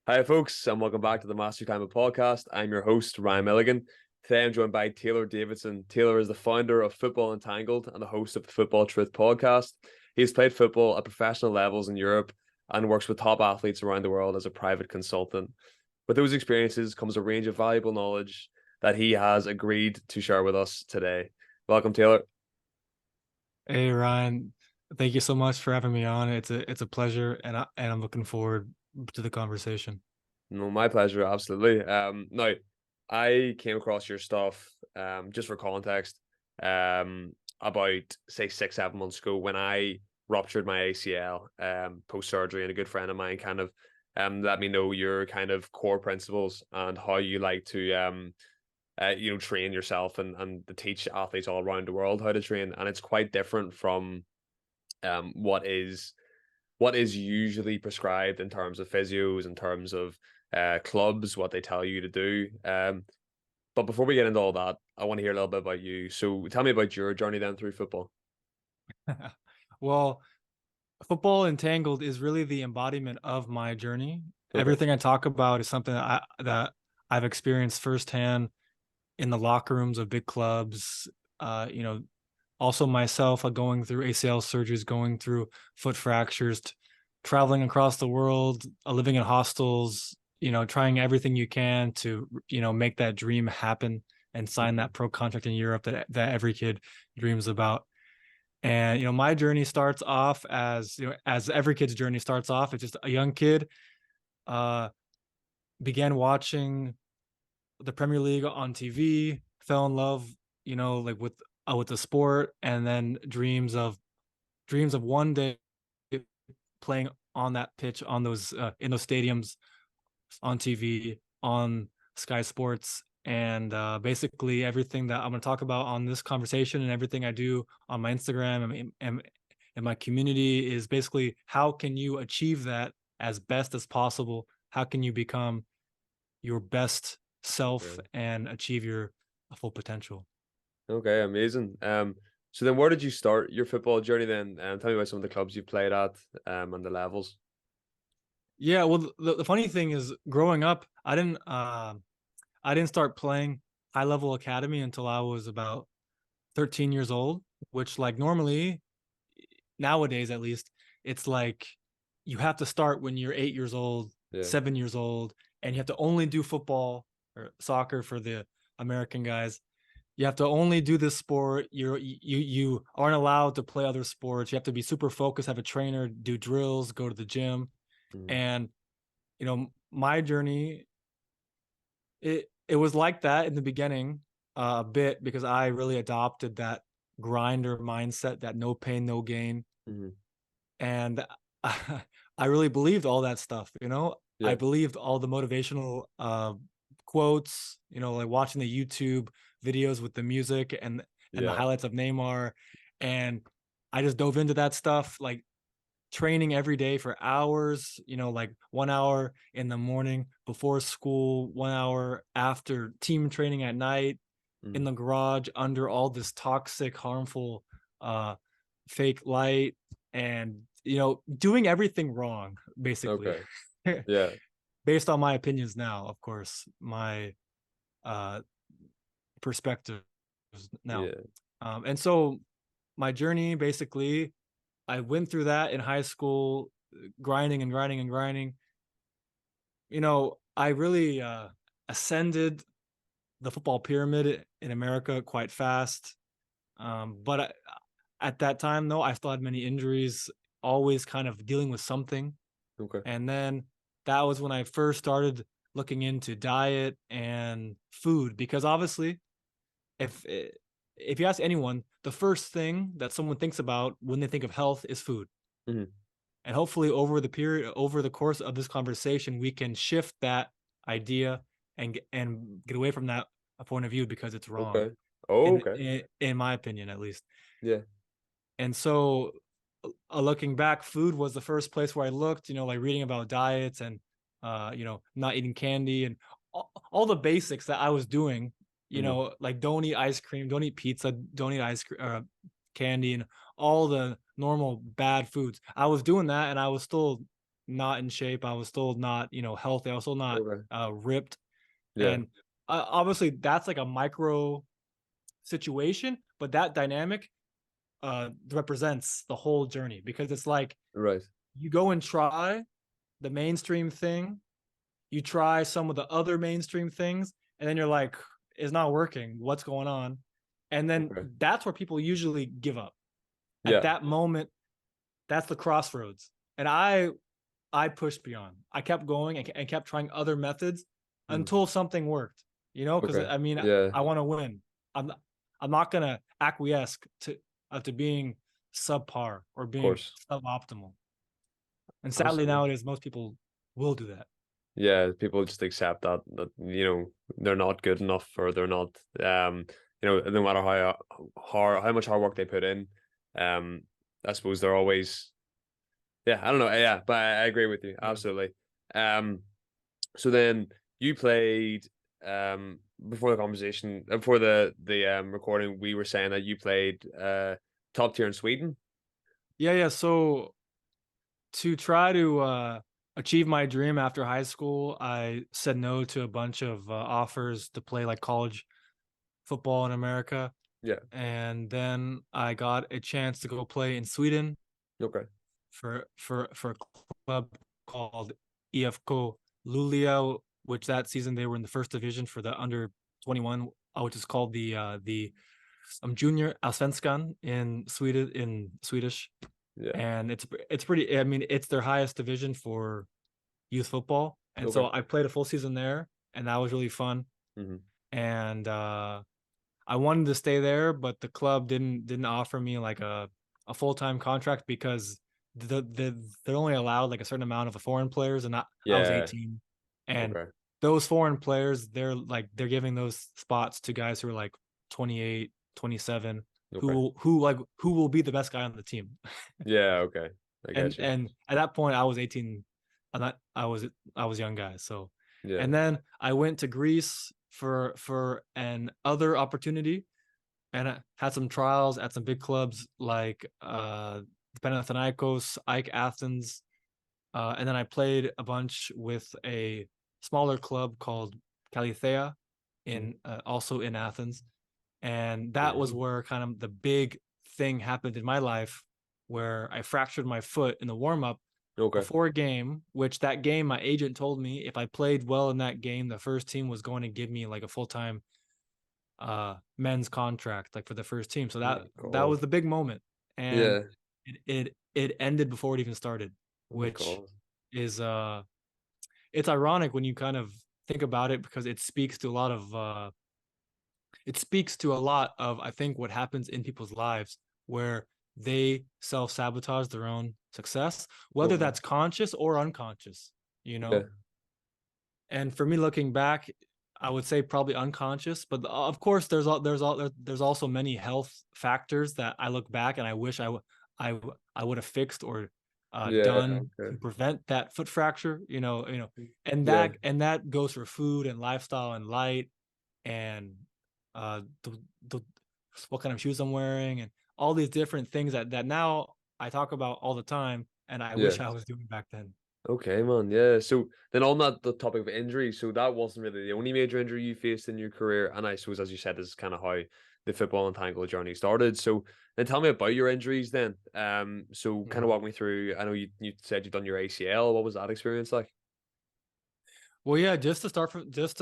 Hi, folks, and welcome back to the Master Climate Podcast. I'm your host, Ryan Milligan. Today I'm joined by Taylor Davidson. Taylor is the founder of Football Entangled and the host of the Football Truth podcast. He's played football at professional levels in Europe and works with top athletes around the world as a private consultant. With those experiences comes a range of valuable knowledge that he has agreed to share with us today. Welcome, Taylor. Hey Ryan, thank you so much for having me on. It's a pleasure, and I'm looking forward to the conversation. No, my pleasure, absolutely. Now, I came across your stuff, just for context, about say 6, 7 months ago when I ruptured my ACL, post surgery, and a good friend of mine kind of let me know your kind of core principles and how you like to train yourself and to teach athletes all around the world how to train, and it's quite different from what is usually prescribed in terms of physios, in terms of clubs, what they tell you to do. But before we get into all that, I want to hear a little bit about you. So tell me about your journey then through football. Well, football entangled is really the embodiment of my journey. Okay. Everything I talk about is something that I've experienced firsthand in the locker rooms of big clubs. Uh, you know, Also myself, going through ACL surgeries, going through foot fractures, traveling across the world, living in hostels, trying everything you can to, make that dream happen and sign Mhm. that pro contract in Europe that every kid dreams about. And, my journey starts off as every kid's journey starts off. It's just a young kid, uh, began watching the Premier League on TV, fell in love, like with the sport, and then dreams of one day playing on that pitch, on those in those stadiums, on TV, on Sky Sports. And basically everything that I'm going to talk about on this conversation and everything I do on my Instagram and my community is basically how can you achieve that as best as possible? How can you become your best self Okay. and achieve your full potential? Okay, amazing. So then where did you start your football journey then? Tell me about some of the clubs you played at, and the levels. Yeah, well, the funny thing is, growing up, I didn't start playing high level academy until I was about 13 years old, which, like, normally nowadays at least, it's like you have to start when you're 8 years old, Yeah. 7 years old, and you have to only do football or soccer for the American guys. You have to only do this sport. You aren't allowed to play other sports. You have to be super focused, have a trainer, do drills, go to the gym. Mhm. And my journey, it was like that in the beginning, a bit, because I really adopted that grinder mindset, that no pain, no gain. Mhm. And I really believed all that stuff. I Yeah. believed all the motivational quotes, like watching the YouTube videos with the music and the Yeah. highlights of Neymar. And I just dove into that stuff, like training every day for hours, like 1 hour in the morning before school, 1 hour after team training at night, in Mhm. the garage under all this toxic, harmful, uh, fake light, and, doing everything wrong, basically. Okay. Yeah. Based on my opinions now, of course, my uh, perspectives now. Yeah. And so my journey, basically, I went through that in high school, grinding and grinding and grinding. I really ascended the football pyramid in America quite fast. But at that time, though, I still had many injuries, always kind of dealing with something. Okay. And then that was when I first started looking into diet and food, because obviously, if eh, if you ask anyone, the first thing that someone thinks about when they think of health is food. Mhm. And hopefully over the course of this conversation, we can shift that idea and get away from that point of view, because it's wrong Okay. Oh, in okay. in my opinion, at least. Yeah. And so, looking back, food was the first place where I looked, like reading about diets and not eating candy and all the basics that I was doing, Mhm. like don't eat ice cream, don't eat pizza, don't eat ice cream, candy, and all the normal bad foods. I was doing that, and I was still not in shape. I was still not, healthy. I was still not Okay. ripped. Yeah. And obviously, that's like a micro situation, but that dynamic represents the whole journey because it's like Right. you go and try the mainstream thing, you try some of the other mainstream things, and then you're like, it's not working. What's going on? And then Okay. that's where people usually give up. At Yeah. that moment, that's the crossroads. And I pushed beyond. I kept going and kept trying other methods Mhm. until something worked. Because Okay. I mean, Yeah. I want to win. I'm I'm not gonna acquiesce to being subpar or Of being course. suboptimal. And sadly, Absolutely. nowadays, most people will do that. Yeah, people just accept that they're not good enough, or they're not no matter how much hard work they put in. um I suppose they're always, yeah, I don't know, yeah, but I agree with you Yeah. absolutely. So then you played, before the conversation, before the recording, we were saying that you played top tier in Sweden. Yeah, yeah. So to try to achieve my dream after high school, I said no to a bunch of offers to play like college football in America. Yeah. And then I got a chance to go play in Sweden Okay. for a club called EFK Luleå, which that season they were in the first division for the under 21, which is called the junior Allsvenskan in Swedish. Yeah. And it's pretty, I mean, it's their highest division for youth football. And Okay. so I played a full season there, and that was really fun. Hmm. And I wanted to stay there, but the club didn't offer me like a full-time contract because they're only allowed like a certain amount of foreign players, and I was Yeah. 18. And Okay. those foreign players, they're giving those spots to guys who are like 28, 27, Okay. who will be the best guy on the team. Yeah. Okay. I and get you. and at that point I was 18. I'm not I was young guy. So Yeah. and then I went to Greece for an other opportunity, and I had some trials at some big clubs like Panathinaikos, Ike Athens, and then I played a bunch with a smaller club called Kalithea Mhm. in also in Athens. And that was Amazing. where kind of the big thing happened in my life, where I fractured my foot in the warm up Okay. before a game, which that game my agent told me if I played well in that game, the first team was going to give me like a full-time men's contract like for the first team. So Oh my that God. was the big moment. And Yeah. it ended before it even started, Oh my which God. is it's ironic when you kind of think about it, because it speaks to a lot of, I think, what happens in people's lives where they self-sabotage their own success, whether Okay. that's conscious or unconscious, you Yeah. know? And for me, looking back, I would say probably unconscious, but of course there's also many health factors that I look back and I wish I would have fixed or Yeah. done Okay. to prevent that foot fracture, and Yeah. that goes for food and lifestyle and light and the what kind of shoes I'm wearing and all these different things that now I talk about all the time, and I Yeah. wish I was doing back then. Okay, man. Yeah. So then on the topic of injury, so that wasn't really the only major injury you faced in your career. And I suppose, as you said, this is kind of how the football entangled journey started. So then tell me about your injuries then. So kind of Mhm. walk me through. I know you said you've done your ACL. What was that experience like? Well, yeah, just to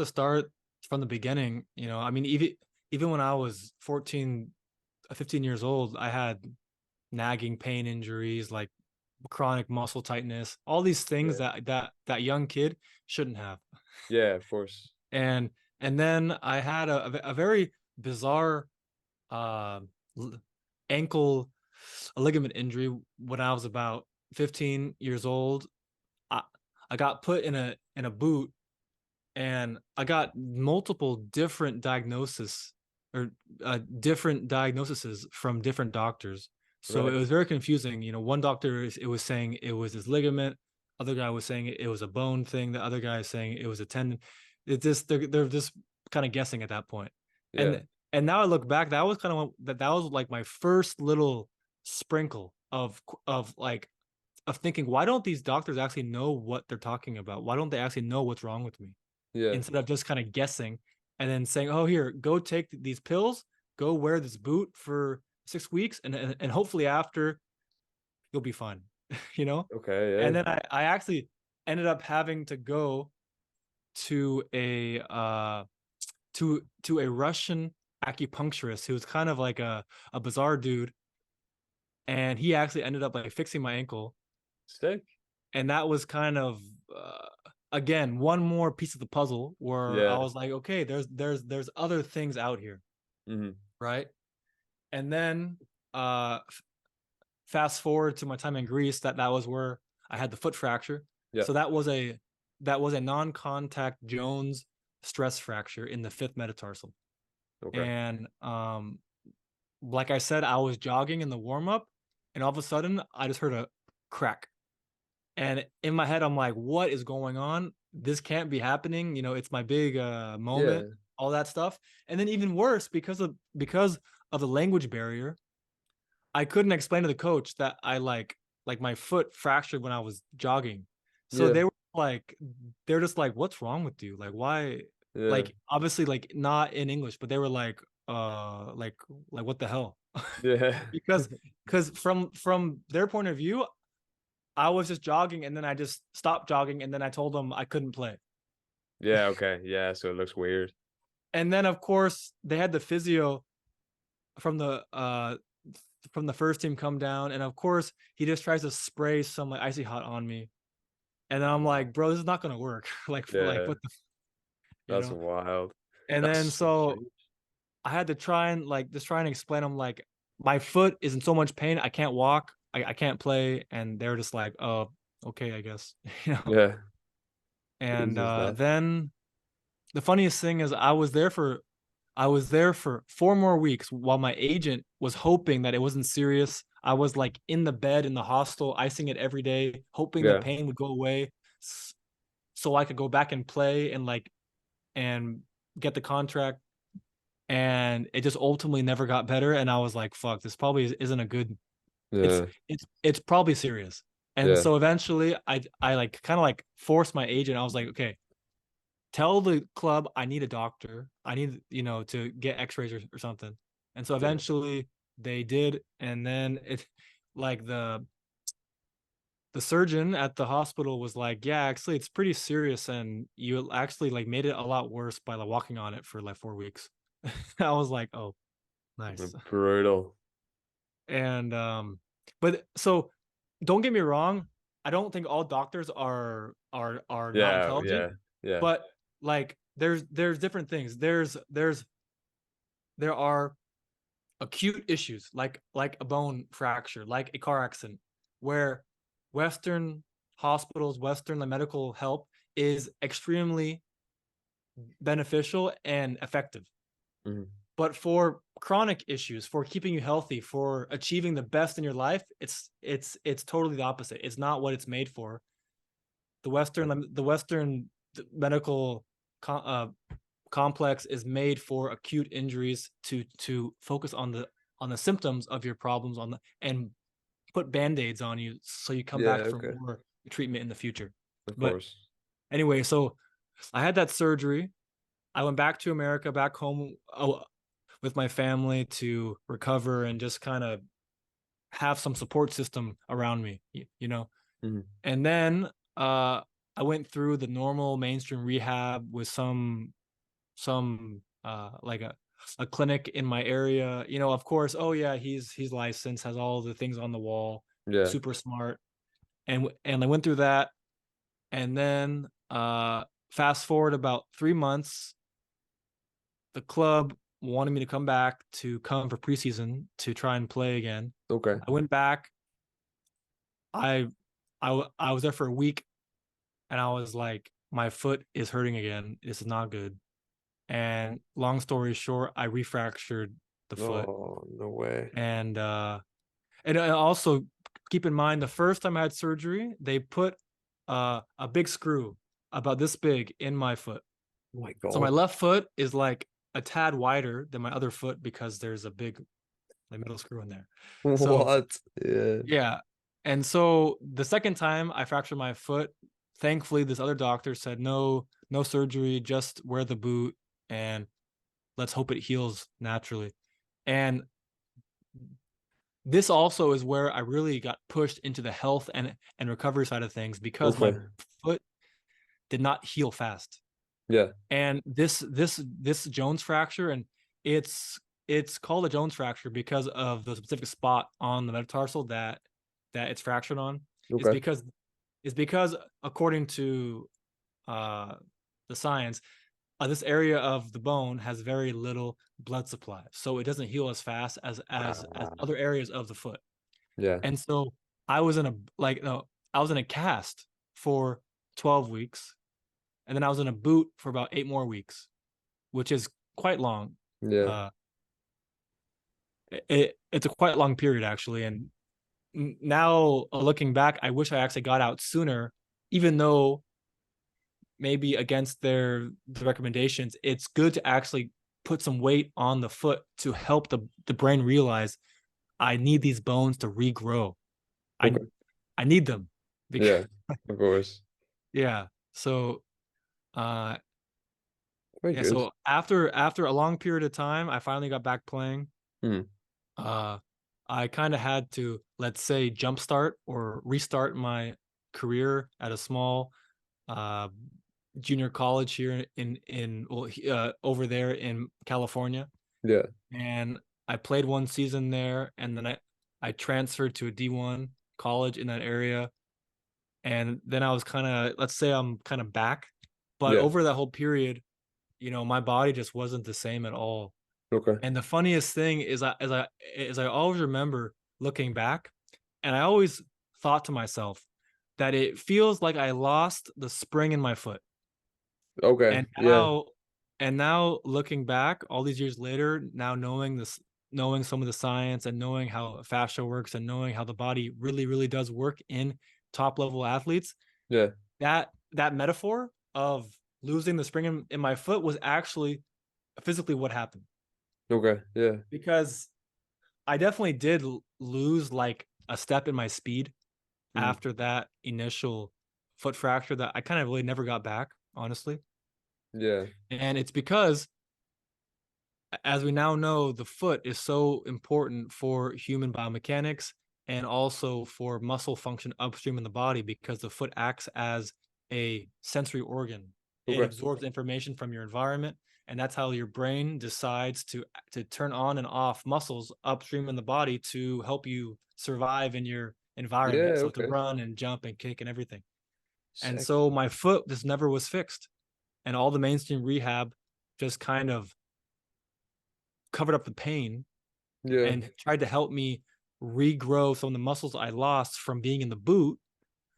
start from the beginning, I mean, even when I was 14, 15 years old, I had nagging pain injuries like chronic muscle tightness, all these things Yeah. that young kid shouldn't have. Yeah, of course. And then I had a very bizarre uh, l- ankle ligament injury when I was about 15 years old. I, I got put in a boot, and I got multiple different diagnoses or different diagnoses from different doctors. So it Right. was very confusing. One doctor it was saying it was his ligament, other guy was saying it was a bone thing, the other guy is saying it was a tendon. They're just kind of guessing at that point. Yeah. And now I look back, that was kind of that was like my first little sprinkle of like of thinking, why don't these doctors actually know what they're talking about? Why don't they actually know what's wrong with me? Yeah. Instead of just kind of guessing and then saying, "Oh, here, go take these pills, go wear this boot for 6 weeks, and hopefully after you'll be fine," you know. Okay. And Yeah. then I actually ended up having to go to a to a Russian acupuncturist who was kind of like a bizarre dude, and he actually ended up like fixing my ankle, Sick. and that was kind of uh, again one more piece of the puzzle where I Yeah. was like, okay, there's other things out here, Hmm. right? And then fast forward to my time in Greece, that was where I had the foot fracture. Yeah. So that was a non-contact Jones stress fracture in the fifth metatarsal. Okay. And like I said, I was jogging in the warm up, and all of a sudden I just heard a crack. And in my head, I'm like, what is going on? This can't be happening. It's my big moment, Yeah. all that stuff. And then even worse, because of the language barrier, I couldn't explain to the coach that I like my foot fractured when I was jogging. So Yeah. they're just like, what's wrong with you? Like, why? Yeah. Like, obviously, like not in English, but they were like what the hell? Yeah. because because from their point of view, I was just jogging and then I just stopped jogging and then I told them I couldn't play. Yeah. Okay. Yeah. So it looks weird. And then of course they had the physio from the uh from the first team come down, and of course he just tries to spray some like icy hot on me. And then I'm like, bro, this is not gonna work. Like Yeah. what the you That's know? wild. And That's then so so strange. I had to try and like just try and explain them like my foot is in so much pain, I can't walk, I can't play, and they're just like, oh, okay, I guess. you know. Yeah. And Jesus, that. then the funniest thing is I was there for 4 more weeks while my agent was hoping that it wasn't serious. I was like in the bed in the hostel, icing it every day, hoping the Yeah. pain would go away, so I could go back and play and get the contract. And it just ultimately never got better. And I was like, "Fuck, this probably isn't a good. It's Yeah. it's probably serious." And Yeah. so eventually, I like kind of like forced my agent. I was like, "Okay, tell the club I need a doctor. I need, to get x-rays or something." And so Yeah. eventually they did. And then like the surgeon at the hospital was like, yeah, actually it's pretty serious. And you actually like made it a lot worse by like walking on it for like 4 weeks. I was like, oh, nice. Brutal. And but so don't get me wrong, I don't think all doctors are not Yeah. intelligent, Yeah. Yeah. but like there's different things. There are acute issues like a bone fracture, like a car accident, where Western hospitals, Western like, medical help is extremely beneficial and effective. Mhm. But for chronic issues, for keeping you healthy, for achieving the best in your life, it's totally the opposite. It's not what it's made for. The Western medical complex is made for acute injuries to focus on the symptoms of your problems and put band-aids on you so you come back Yeah. for Okay. more treatment in the future. Of But course. anyway, so I had that surgery. I went back to America, back home, with my family to recover and just kind of have some support system around me, you know. Mhm. And then I went through the normal mainstream rehab with some like a clinic in my area. Of course, oh yeah, he's licensed, has all the things on the wall, Yeah. super smart. And I went through that. And then fast forward about 3 months, the club wanted me to come back to come for preseason to try and play again. Okay. I went back. I was there for a week, and I was like, my foot is hurting again. This is not good. And long story short, I refractured the foot. Oh, no way. And also keep in mind, the first time I had surgery, they put a big screw about this big in my foot. Oh my So my God. left foot is like a tad wider than my other foot because there's a big like, metal screw in there. So What? Yeah. yeah. And so the second time I fractured my foot, thankfully this other doctor said, "No, no surgery, just wear the boot and let's hope it heals naturally." And this also is where I really got pushed into the health and recovery side of things because my Okay. foot did not heal fast. Yeah. And this Jones fracture, and it's called a Jones fracture because of the specific spot on the metatarsal that it's fractured on, is Okay. because according to uh the science, this area of the bone has very little blood supply, so it doesn't heal as fast as Ah, other areas of the foot. yeah. And so I was in a like no, I was in a cast for 12 weeks, and then I was in a boot for about 8 more weeks, which is quite long. Yeah. Uh, it's a quite long period actually, and now looking back, I wish I actually got out sooner, even though maybe against the recommendations, it's good to actually put some weight on the foot to help the brain realize I need these bones to regrow. I Okay. I need them because Yeah. Of course. yeah. So uh Very yeah, good. so after a long period of time, I finally got back playing. Hmm. Uh I kind of had to, let's say, jumpstart or restart my career at a small uh junior college here in well, over there in California. Yeah. And I played one season there, and then I transferred to a D1 college in that area, and then I was kind of, let's say, I'm kind of back, but Yeah. over that whole period, my body just wasn't the same at all. Okay. And the funniest thing is I always remember looking back, and I always thought to myself that it feels like I lost the spring in my foot. Okay. And Yeah. now looking back all these years later, now knowing this, knowing some of the science and knowing how fascia works and knowing how the body really, really does work in top level athletes, Yeah. that metaphor of losing the spring in my foot was actually physically what happened. Okay. Yeah. Because I definitely did lose like a step in my speed Mm. after that initial foot fracture that I kind of really never got back, honestly. Yeah. And it's because, as we now know, the foot is so important for human biomechanics and also for muscle function upstream in the body because the foot acts as a sensory organ. It Okay. absorbs information from your environment, and that's how your brain decides to turn on and off muscles upstream in the body to help you survive in your environment. Yeah. So to Okay. run and jump and kick and everything. And Sick. so my foot just never was fixed, and all the mainstream rehab just kind of covered up the pain Yeah. and tried to help me regrow some of the muscles I lost from being in the boot.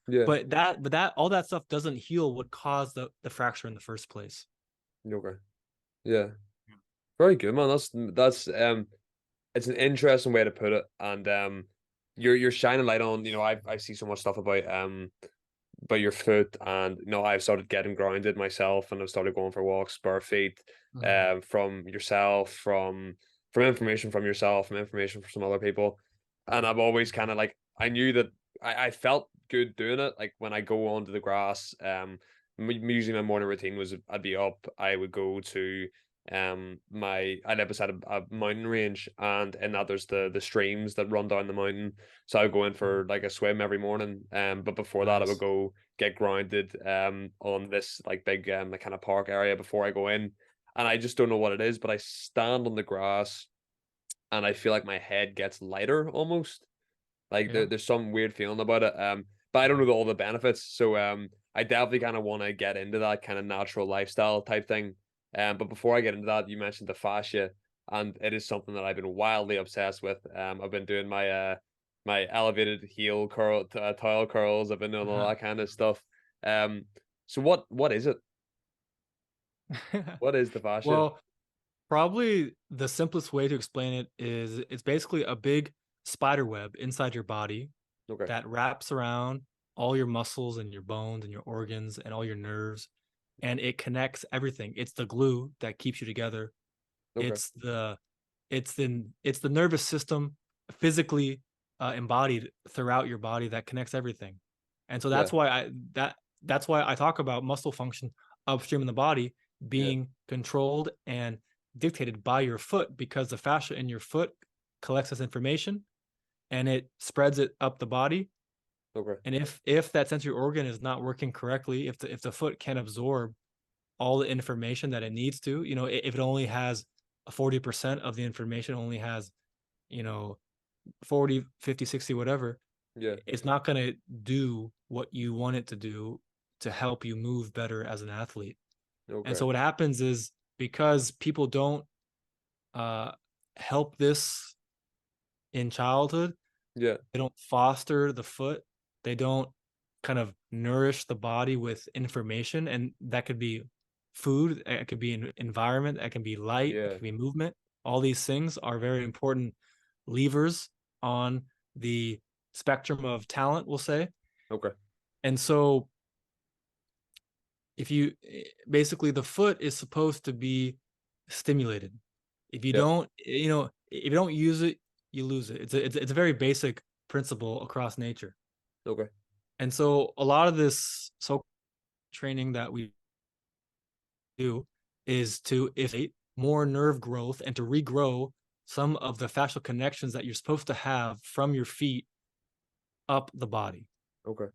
Yeah. But that all that stuff doesn't heal what caused the fracture in the first place. Okay. Yeah. Very good, man. That's it's an interesting way to put it. And you're shining light on, I see so much stuff about your foot, and I've started getting grounded myself, and I've started going for walks bare feet, Mhm. from yourself, from information from yourself, from information from some other people. And I've always kind of like, I knew that I felt good doing it. Like when I go onto the grass, usually my morning routine was I'd be up, I would go to I live beside a mountain range, and in that there's the streams that run down the mountain, so I would go in for like a swim every morning. But before that I would Nice. go get grounded on this like big like kind of park area before I go in. And I just don't know what it is, but I stand on the grass and I feel like my head gets lighter almost. Like Yeah. there's some weird feeling about it. But I don't Mhm. know all the benefits. So I definitely kind of want to get into that kind of natural lifestyle type thing. But before I get into that, you mentioned the fascia, and it is something that I've been wildly obsessed with. I've been doing my elevated heel curl, tile curls. I've been doing all that kind of stuff. Um, so what is it? What is the fascia? Well, probably the simplest way to explain it is it's basically a big spider web inside your body Okay, that wraps around all your muscles and your bones and your organs and all your nerves, and it connects everything. It's the glue that keeps you together. okay, It's the nervous system physically. embodied throughout your body that connects everything. And so Yeah. that's why I talk about muscle function upstream in the body Yeah. being controlled and dictated by your foot, because the fascia in your foot collects this information and it spreads it up the body. Okay. And if that sensory organ is not working correctly, if the foot can't absorb all the information that it needs to, if it only has 40% of the information, only has, you know, 40, 50, 60, whatever, Yeah. it's not going to do what you want it to do to help you move better as an athlete. And Okay. so what happens is, because people don't uh, help this in childhood, Yeah. they don't foster the foot, they don't kind of nourish the body with information, and that could be food, it could be an environment, it can be light, it Yeah. could be movement. All these things are very important levers on the spectrum of talent, we'll say. Okay. And so if you basically, the foot is supposed to be stimulated. If you Yeah. don't, if you don't use it, you lose it. It's a very basic principle across nature. Okay. And so a lot of this training that we do is to if more nerve growth and to regrow some of the fascial connections that you're supposed to have from your feet up the body. Okay.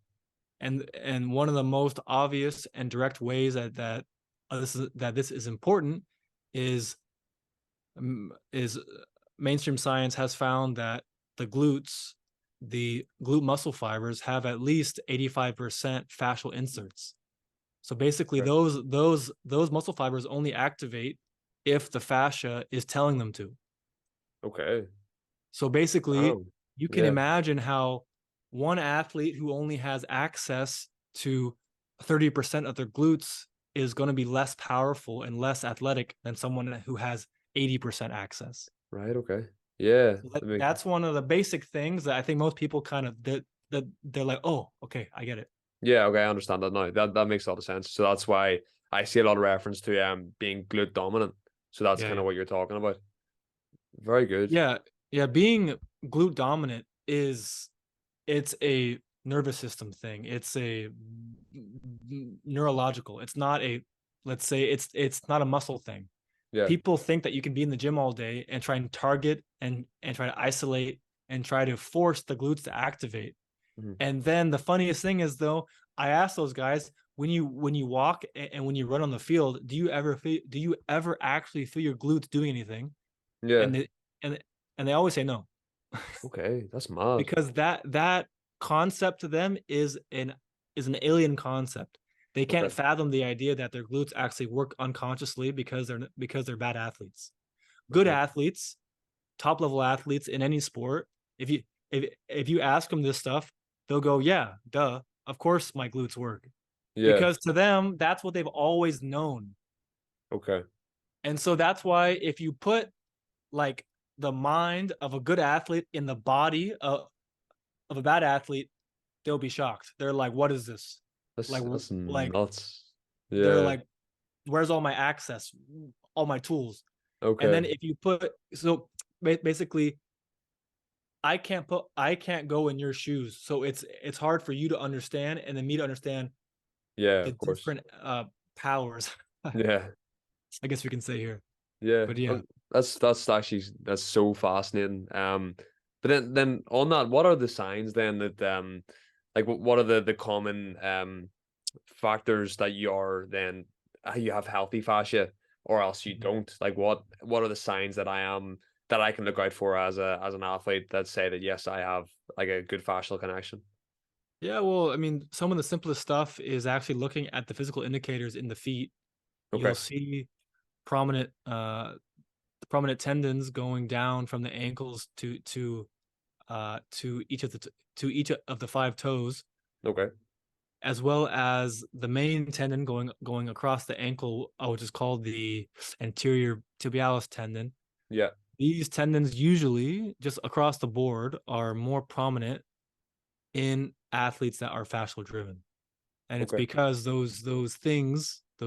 And one of the most obvious and direct ways that this is important is is mainstream science has found that the glute muscle fibers have at least 85% fascial inserts. So basically, Okay. those muscle fibers only activate if the fascia is telling them to. Okay. So basically, Oh. you can Yeah. imagine how one athlete who only has access to 30% of their glutes is going to be less powerful and less athletic than someone who has 80% access. Right. Okay. Yeah. So That make, that's one of the basic things that I think most people kind of they're like, oh, okay, I get it. yeah. Okay. I understand that now. That makes a lot of sense. So that's why I see a lot of reference to being glute dominant. So that's Yeah, kind of yeah. what you're talking about. Very good. Yeah, yeah, being glute dominant it's a nervous system thing. It's a neurological. It's not a, let's say, it's not a muscle thing. Yeah. People think that you can be in the gym all day and try and target and try to isolate and try to force the glutes to activate. Mhm. And then the funniest thing is, though, I ask those guys, when you walk and when you run on the field, do you ever actually feel your glutes doing anything? Yeah. And they and and they always say no, Okay. That's mad. because that concept to them is an alien concept. They Okay. can't fathom the idea that their glutes actually work unconsciously because they're bad athletes. Good Okay. athletes, top level athletes in any sport, if if you ask them this stuff, they'll go, "Yeah, duh, of course my glutes work," Yeah. because to them that's what they've always known. Okay. And so that's why if you put like the mind of a good athlete in the body of a bad athlete, they'll be shocked. They're like, "What is this?" That's Like, that's like nuts. they're Yeah. like, "Where's all my access, all my tools?" And then Okay. if you put so basically, I can't go in your shoes, so it's hard for you to understand, and then me to understand Yeah. the Of course. different powers. Yeah. I guess we can say here, Yeah. but yeah. That's actually that's so fascinating. But then on that, what are the signs then that like what are the common factors that you are then you have healthy fascia or else you Mhm. don't? Like what are the signs that I can look out for as an athlete that say that yes, I have like a good fascial connection. Yeah, well, I mean, some of the simplest stuff is actually looking at the physical indicators in the feet. Okay. You'll see prominent prominent tendons going down from the ankles to to each of the five toes, Okay. as well as the main tendon going across the ankle, which is called the anterior tibialis tendon. Yeah. These tendons usually just across the board are more prominent in athletes that are fascial driven, and it's Okay. because those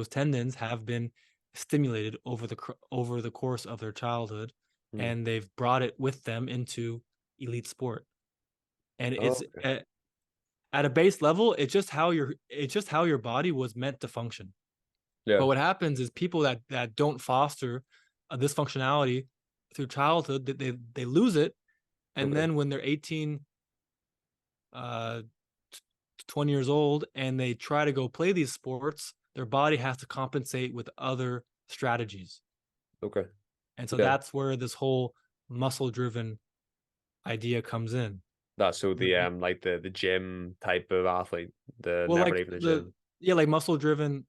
tendons have been stimulated over the course of their childhood, Mhm. and they've brought it with them into elite sport. And Oh, it's okay. at a base level, it's just how your body was meant to function. Yeah. But what happens is people that don't foster this functionality through childhood, they lose it, and Okay. then when they're 18, uh, 20 years old, and they try to go play these sports, their body has to compensate with other strategies, Okay. and so Yeah. that's where this whole muscle driven idea comes in. That's so the like the gym type of athlete, the Well, never like leaving the the gym. yeah, like muscle driven,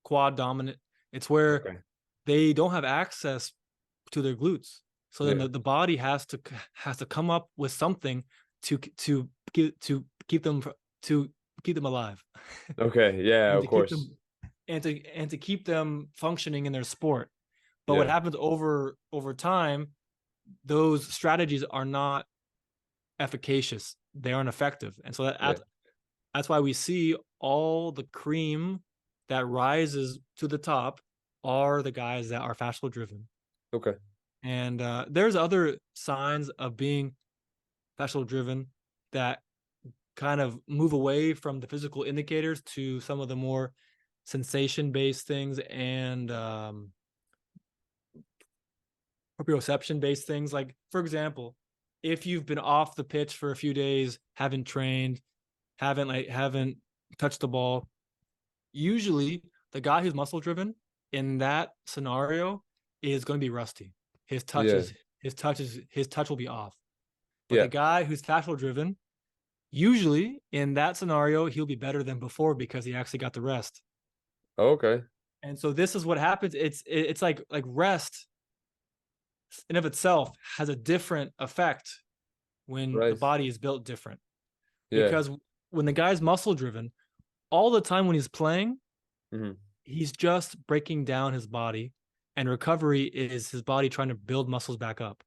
quad dominant. It's where Okay. they don't have access to their glutes. So then Yeah. the body has to come up with something to keep them to keep them alive Okay. Yeah, and of to keep course. them and to keep them functioning in their sport. But what Yeah. happens over time, those strategies are not efficacious. They aren't effective. And so Yeah. that's why we see all the cream that rises to the top are the guys that are fascial driven. Okay. And there's other signs of being fascial driven that kind of move away from the physical indicators to some of the more sensation based things and proprioception based things. Like, for example, if you've been off the pitch for a few days, haven't trained, haven't touched the ball, usually the guy who's muscle driven in that scenario is going to be rusty. His touch Yeah. is his touch will be off. But the Yeah. guy who's fascial driven, usually in that scenario, he'll be better than before because he actually got the rest. Okay. And so this is what happens. It's like rest in of itself has a different effect when the Right. body is built different. Yeah. Because when the guy's muscle driven, all the time when he's playing, Hmm. he's just breaking down his body, and recovery is his body trying to build muscles back up.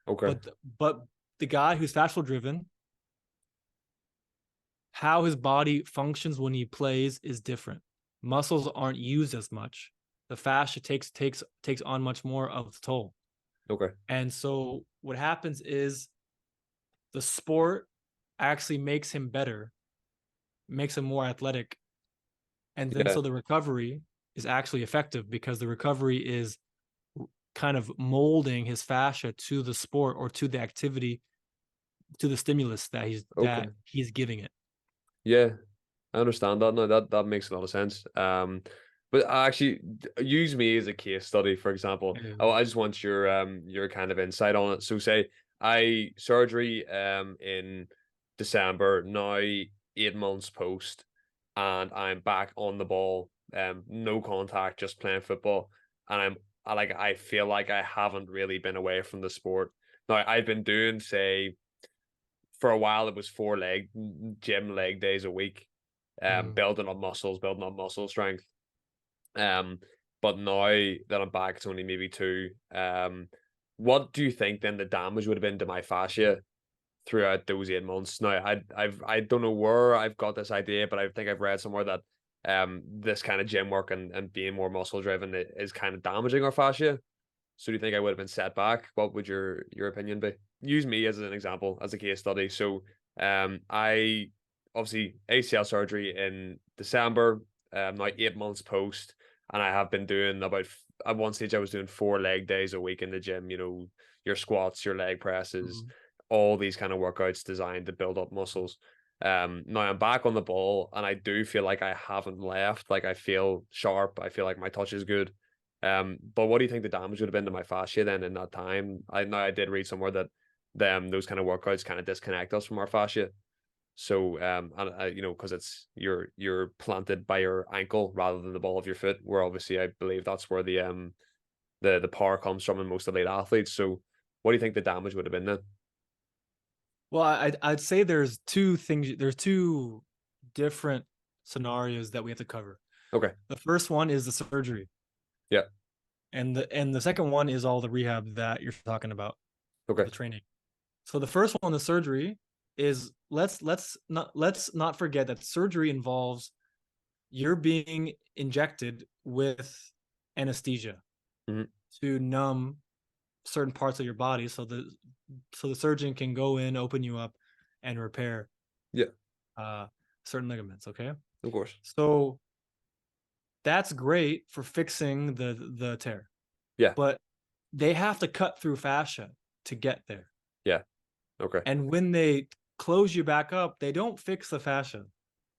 Okay. But the guy who's fascial driven, how his body functions when he plays is different. Muscles aren't used as much. The fascia takes on much more of the toll. Okay. And so what happens is the sport actually makes him better, makes him more athletic. And then Yeah. so the recovery is actually effective because the recovery is kind of molding his fascia to the sport or to the activity, to the stimulus that Okay. he's giving it. Yeah. I understand that now. That makes a lot of sense. But actually, use me as a case study, for example. Oh, I just want your kind of insight on it. So, say I surgery in December now, 8 months post, and I'm back on the ball, no contact, just playing football, and I feel like I haven't really been away from the sport. Now I've been doing, say, for a while it was 4 leg gym leg days a week, Mm. building up muscles, building up muscle strength. Um, but now that I'm back, it's only maybe two. What do you think then the damage would have been to my fascia throughout those 8 months? Now I don't know where I've got this idea, but I think I've read somewhere that this kind of gym work and being more muscle driven is kind of damaging our fascia. So do you think I would have been set back? What would your opinion be? Use me as an example, as a case study. So I obviously ACL surgery in December, now 8 months post, and I have been doing about at one stage I was doing 4 leg days a week in the gym, your squats, your leg presses, Mm. all these kind of workouts designed to build up muscles. Now I'm back on the ball and I do feel like I haven't left. Like I feel sharp. I feel like my touch is good. But what do you think the damage would have been to my fascia then in that time? I know I did read somewhere that those kind of workouts kind of disconnect us from our fascia. So and because it's you're planted by your ankle rather than the ball of your foot, where obviously I believe that's where the power comes from in most elite athletes. So what do you think the damage would have been then? Well, I'd say there's two things. There's two different scenarios that we have to cover. Okay. The first one is the surgery, Yeah. and the second one is all the rehab that you're talking about, Okay. the training. So the first one, the surgery, is let's not forget that surgery involves you're being injected with anesthesia Hmm. to numb certain parts of your body, so the surgeon can go in, open you up, and repair Yeah. certain ligaments. Okay, Of course. so that's great for fixing the tear, Yeah. but they have to cut through fascia to get there. Yeah. Okay. And when they close you back up, they don't fix the fascia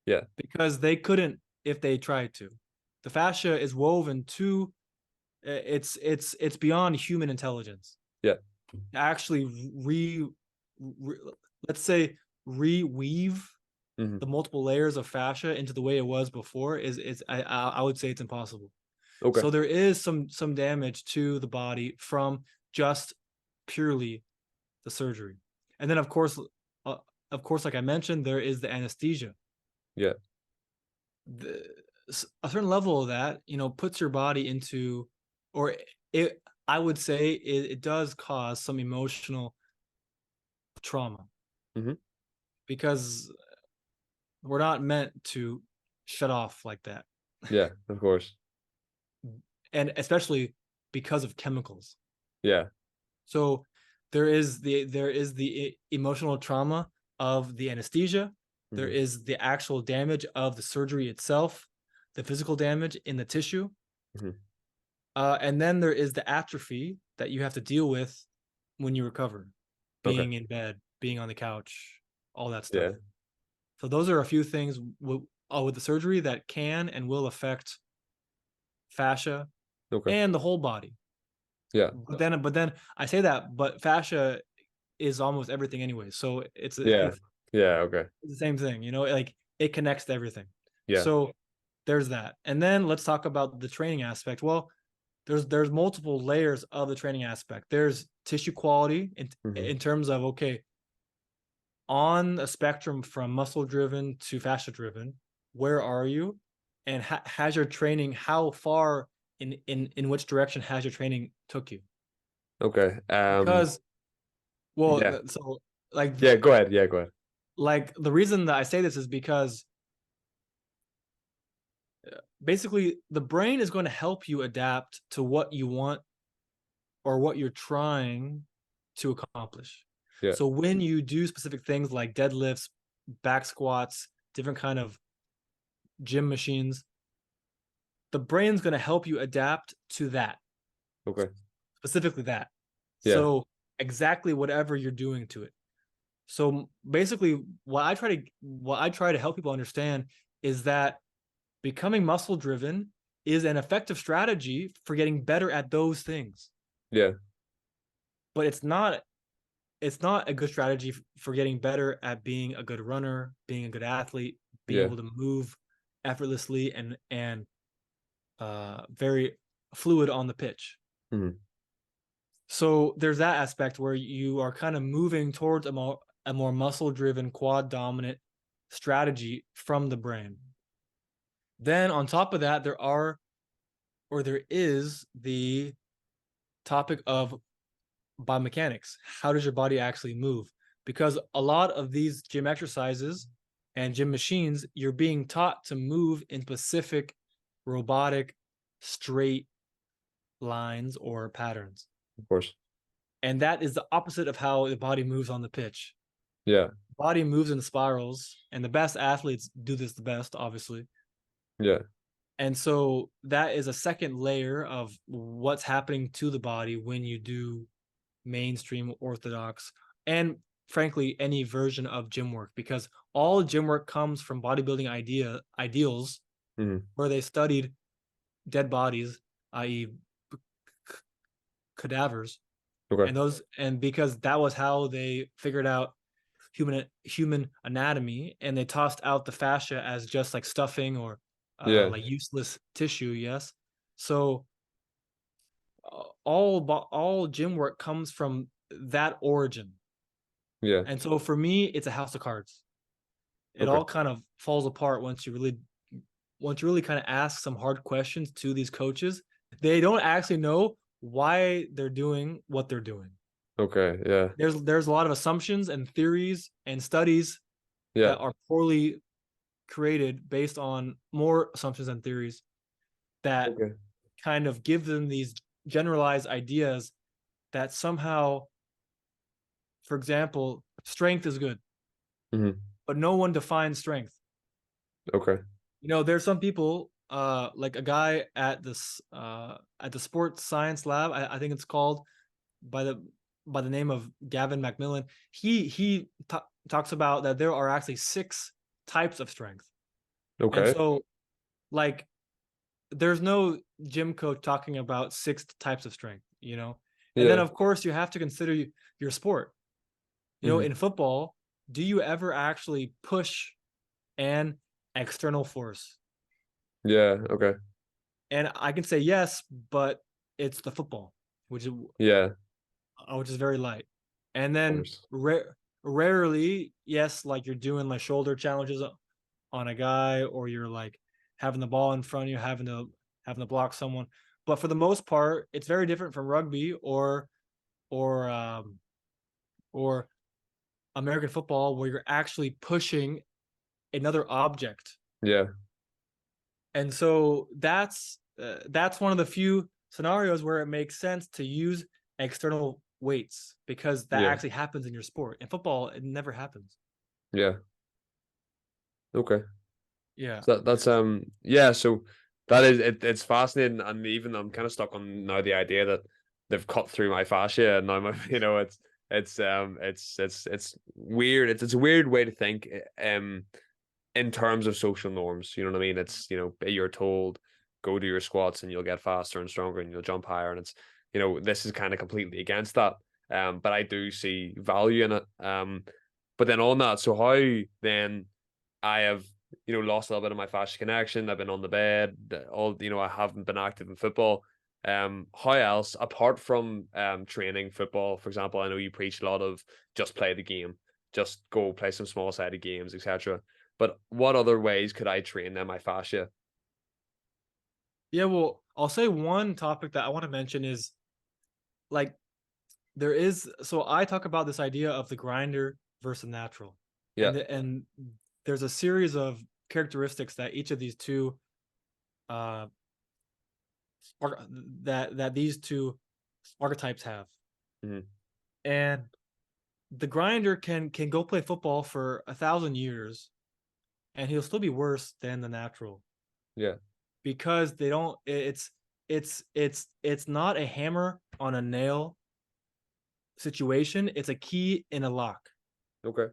Yeah. because they couldn't if they tried to. The fascia is woven to it's beyond human intelligence. Yeah. Actually re let's say reweave Hmm. the multiple layers of fascia into the way it was before is I would say it's impossible. Okay. So there is some damage to the body from just purely the surgery. And then uh, of course, like I mentioned, there is the anesthesia. Yeah. The, a certain level of that, puts your body into, or it, I would say it does cause some emotional trauma Hmm. because we're not meant to shut off like that. Yeah. Of course. And especially because of chemicals. Yeah. So there is the emotional trauma of the anesthesia. There Hmm. is the actual damage of the surgery itself, the physical damage in the tissue, Hmm. and then there is the atrophy that you have to deal with when you recover, Okay. being in bed, being on the couch, all that stuff. Yeah. So those are a few things with the surgery that can and will affect fascia Okay. and the whole body. Yeah. But then I say that, but fascia is almost everything anyway. So Yeah. it's Yeah. Okay. the same thing, like it connects to everything. Yeah. So there's that. And then let's talk about the training aspect. Well, there's multiple layers of the training aspect. There's tissue quality Hmm. in terms of, okay, on a spectrum from muscle driven to fascia driven, where are you? And has your training, how far in which direction has your training took you? Okay. Because Yeah. so like Yeah. Go ahead. Yeah. Go ahead. like the reason that I say this is because basically the brain is going to help you adapt to what you want or what you're trying to accomplish. Yeah. So when you do specific things like deadlifts, back squats, different kind of gym machines, the brain's going to help you adapt to that, Okay. specifically that. Yeah. So exactly whatever you're doing to it. So basically what I try to help people understand is that becoming muscle driven is an effective strategy for getting better at those things. Yeah. But it's not a good strategy for getting better at being a good runner, being a good athlete, being Yeah. able to move effortlessly and very fluid on the pitch. Hmm. So there's that aspect where you are kind of moving towards a more muscle driven, quad dominant strategy from the brain. Then on top of that, there is the topic of biomechanics. How does your body actually move? Because a lot of these gym exercises and gym machines, you're being taught to move in specific robotic, straight lines or patterns. Of course. And that is the opposite of how the body moves on the pitch. Yeah. Body moves in spirals, and the best athletes do this the best, obviously. Yeah. And so that is a second layer of what's happening to the body when you do mainstream orthodox and frankly any version of gym work, because all gym work comes from bodybuilding ideals Hmm. where they studied dead bodies, i.e. cadavers, Okay. and because that was how they figured out human anatomy, and they tossed out the fascia as just like stuffing or Yeah. like useless tissue. Yes, so all gym work comes from that origin. Yeah. And so for me, it's a house of cards. It Okay. all kind of falls apart once you really kind of ask some hard questions to these coaches. They don't actually know why they're doing what they're doing. Okay. Yeah. There's a lot of assumptions and theories and studies Yeah. that are poorly created based on more assumptions and theories that Okay. kind of give them these generalized ideas that somehow, for example, strength is good. Hmm. but no one defines strength. Okay. There's some people, like a guy at the sports science lab, I think it's called, by the name of Gavin Macmillan. He talks about that there are actually 6 types of strength. And Okay. so, like, there's no gym coach talking about 6 types of strength. And then Yeah. of course you have to consider your sport. Hmm. In football, do you ever actually push an external force? Yeah. Okay. And I can say yes, but it's the football, which is Yeah. very light. And Of then course. rarely, yes, like you're doing like shoulder challenges on a guy, or you're like having the ball in front of you, having to block someone. But for the most part, it's very different from rugby or or American football, where you're actually pushing another object. Yeah. And so that's one of the few scenarios where it makes sense to use external weights, because that Yeah. actually happens in your sport. In football, it never happens. Yeah. Okay. Yeah. So that's yeah, so that is it's fascinating, and even I'm kind of stuck on now the idea that they've cut through my fascia, and now my it's weird. It's a weird way to think in terms of social norms. You know what I mean? It's you're told go do your squats and you'll get faster and stronger and you'll jump higher, and it's this is kind of completely against that. But I do see value in it. But then on that, so how then I have lost a little bit of my fascia connection. I've been on the bed. All I haven't been active in football. How else apart from training football, for example? I know you preach a lot of just play the game, just go play some small sided games, etc. But what other ways could I train then my fascia? Yeah, well, I'll say one topic that I want to mention is, like, so I talk about this idea of the grinder versus natural. Yeah. And there's a series of characteristics that each of these two uh that these two archetypes have. Hmm. And the grinder can go play football for 1,000 years, and he'll still be worse than the natural, Yeah. because they don't it's not a hammer on a nail situation, it's a key in a lock. Okay.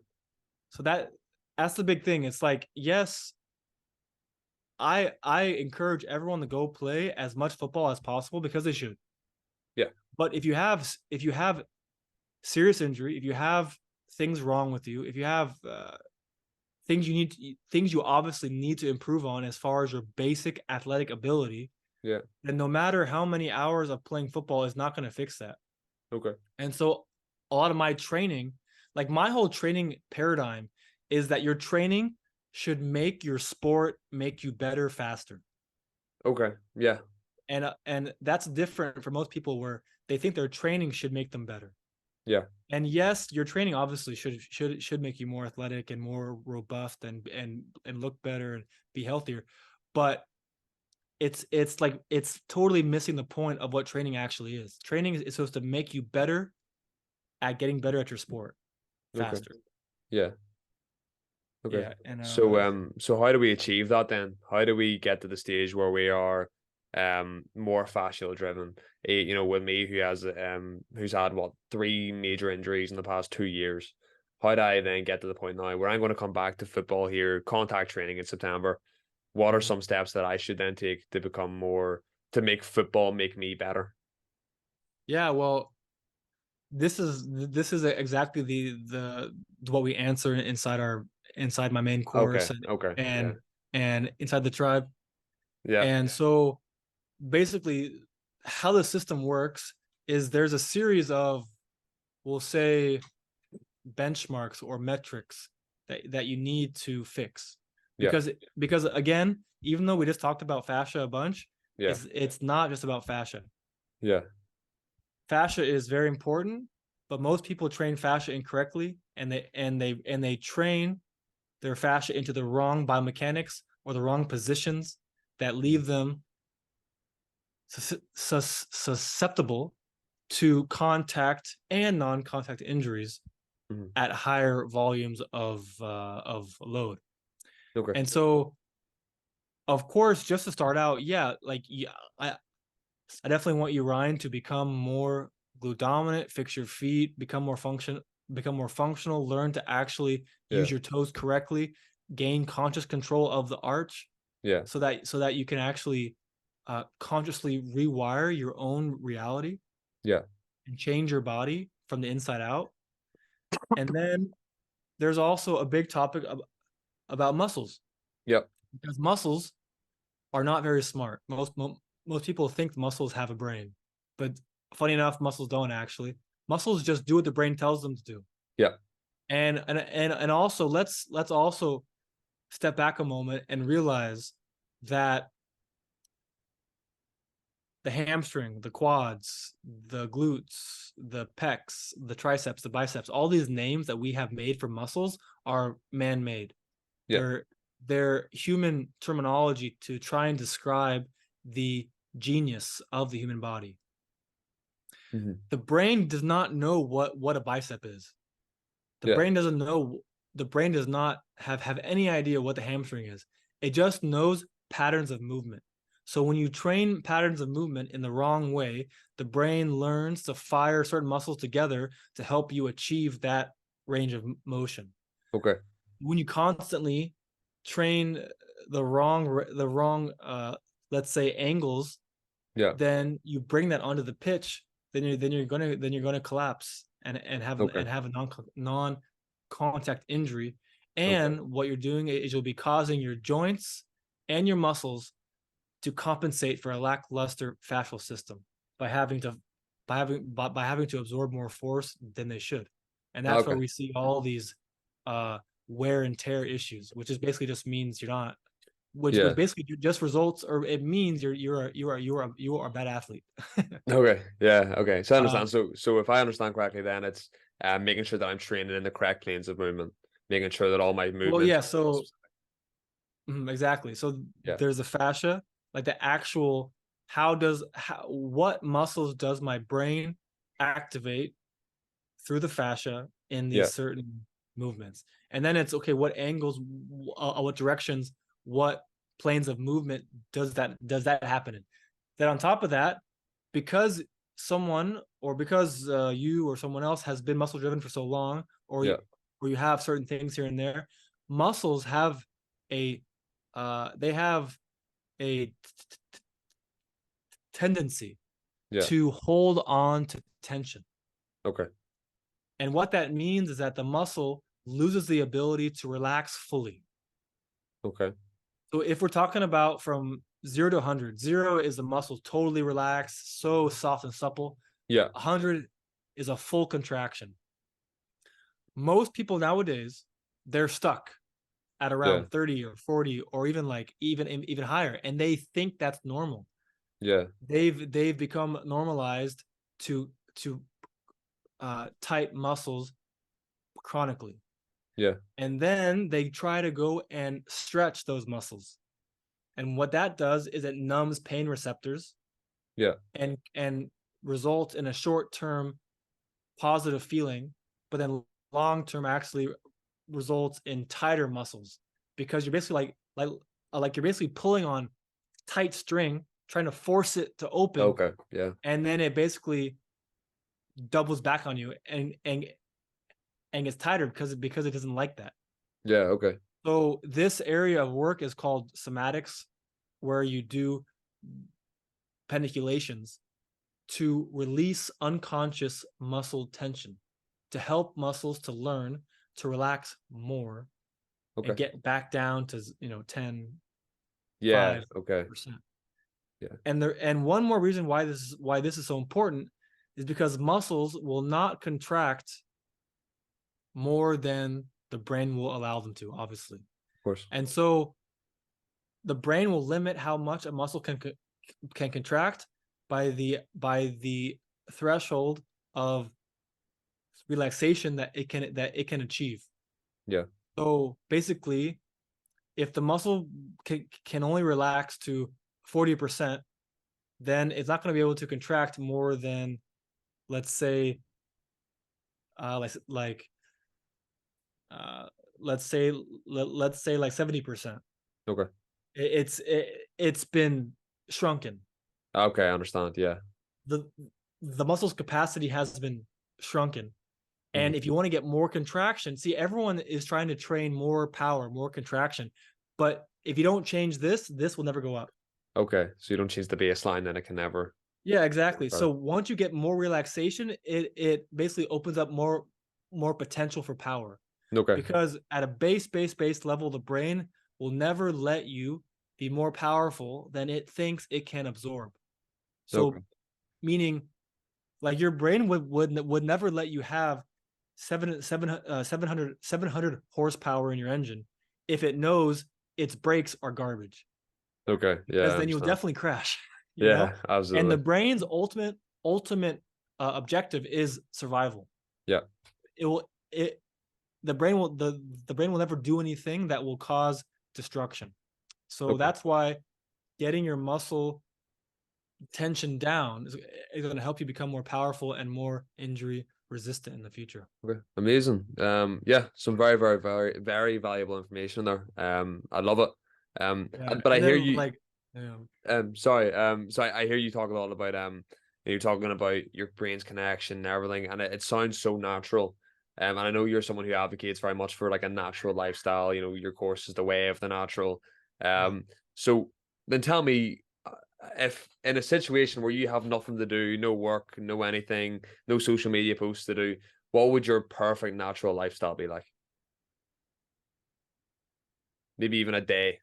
So that's the big thing. It's like, yes, I encourage everyone to go play as much football as possible, because they should. Yeah. But if you have serious injury, if you have things wrong with you, if you have things you obviously need to improve on as far as your basic athletic ability, Yeah. then no matter how many hours of playing football is not going to fix that. Okay. And so a lot of my training, like my whole training paradigm, is that your training should make your sport make you better faster. Okay. Yeah. And that's different for most people, where they think their training should make them better. Yeah. And yes, your training obviously should make you more athletic and more robust and look better and be healthier. But it's like it's totally missing the point of what training actually is. Training is supposed to make you better at getting better at your sport Okay. faster. Yeah. Okay. Yeah, and So how do we achieve that then? How do we get to the stage where we are more fascial driven? With me who's had what 3 major injuries in the past 2 years. How do I then get to the point now where I'm going to come back to football here, contact training in September? What are Mhm. some steps that I should then take to become more to make football make me better? Yeah, well, this is exactly the what we answer inside my main course, Okay. Okay. Yeah. and inside the tribe. Yeah. And so basically, how the system works is there's a series of, we'll say, benchmarks or metrics that you need to fix, Yeah. because again, even though we just talked about fascia a bunch, Yeah. it's not just about fascia. Yeah. Fascia is very important, but most people train fascia incorrectly, and they train their fascia into the wrong biomechanics or the wrong positions that leave them susceptible to contact and non-contact injuries. Mhm. at higher volumes of load. Okay. And so, of course, just to start out, yeah, like yeah, I definitely want you, Ryan, to become more glute dominant, fix your feet, become more functional, learn to actually Yeah. use your toes correctly, gain conscious control of the arch, Yeah. so that you can actually consciously rewire your own reality Yeah. and change your body from the inside out. And then there's also a big topic about muscles, Yep. because muscles are not very smart. Most people think muscles have a brain, but funny enough, muscles don't actually. Muscles just do what the brain tells them to do. Yeah. And also let's also step back a moment and realize that the hamstring, the quads, the glutes, the pecs, the triceps, the biceps, all these names that we have made for muscles are man-made. Yeah. They're they're human terminology to try and describe the genius of the human body. Mhm. The brain does not know what a bicep is. The Yeah. brain doesn't know the brain does not have any idea what the hamstring is. It just knows patterns of movement. So when you train patterns of movement in the wrong way, the brain learns to fire certain muscles together to help you achieve that range of motion. Okay. When you constantly train the wrong let's say angles, Yeah. then you bring that onto the pitch, then you're gonna collapse Okay. and have a non contact injury. Okay. And what you're doing is you'll be causing your joints and your muscles to compensate for a lackluster fascial system by having to by having to absorb more force than they should. And that's why Okay. we see all these uh wear and tear issues, which is basically just means you're not which Yeah. basically just results, or it means you are a bad athlete. Okay. Yeah. Okay. So I uh understand. So if I understand correctly, then it's making sure that I'm training in the correct planes of movement, making sure that all my well, movements yeah, are muscle so specific. exactly. So Yeah. there's the fascia, like the actual what muscles does my brain activate through the fascia in Yeah. these certain movements. And then it's okay, what angles, what directions, what planes of movement does that happen in. Then on top of that, because someone, or because you or someone else has been muscle driven for so long, Yeah. or you have certain things here and there, muscles have a they have a tendency Yeah. to hold on to tension. Okay. And what that means is that the muscle loses the ability to relax fully. Okay. So if we're talking about from 0 to 100, 0 is the muscle totally relaxed, so soft and supple. Yeah. 100 is a full contraction. Most people nowadays, they're stuck at Yeah. around 30 or 40, or even like even higher, and they think that's normal. Yeah. They've become normalized to tight muscles chronically. Yeah. And then they try to go and stretch those muscles. And what that does is it numbs pain receptors Yeah. and results in a short-term positive feeling, but then long-term actually results in tighter muscles, because you're basically like you're basically pulling on tight string, trying to force it to open, Okay. Yeah. and then it basically doubles back on you and gets tighter because it doesn't like that. Yeah. Okay. So this area of work is called somatics, where you do peniculations to release unconscious muscle tension, to help muscles to learn to relax more and Okay. get back down to 10, Yeah. 5%. Okay. Yeah. And one more reason why this is so important is because muscles will not contract more than the brain will allow them to, obviously. Of course. And so the brain will limit how much a muscle can contract by the threshold of relaxation that it can achieve. Yeah. So basically, if the muscle can only relax to 40%, then it's not going to be able to contract more than, let's say, like uh, let's say let's say like 70%. Okay. It's been shrunken. Okay, I understand. Yeah. The the muscle's capacity has been shrunken. Mhm. And if you want to get more contraction, see, everyone is trying to train more power, more contraction. But if you don't change this, this will never go up. Okay. So you don't change the baseline, then it can never. Yeah, exactly. Okay. So once you get more relaxation, it basically opens up more potential for power. Okay. Because at a base level, the brain will never let you be more powerful than it thinks it can absorb. Okay. So meaning like your brain would never let you have 700 horsepower in your engine if it knows its brakes are garbage, Okay. Yeah, because I then you'll understand. definitely crash, you know? Yeah, And the absolutely. brain's ultimate objective is survival. Yeah. It will it the brain will never do anything that will cause destruction. So Okay. that's why getting your muscle tension down is going to help you become more powerful and more injury resistant in the future. Okay. Amazing. Yeah, some very valuable information there. I love it. Yeah, But I and hear then you. like, Sorry. So I hear you talk a lot about you're talking about your brain's connection and everything, and it sounds so natural. And I know you're someone who advocates very much for like a natural lifestyle. You know, your course is the way of the natural. yeah, So then tell me, if in a situation where you have nothing to do, no work, no anything, no social media posts to do, what would your perfect natural lifestyle be like? Maybe even a day.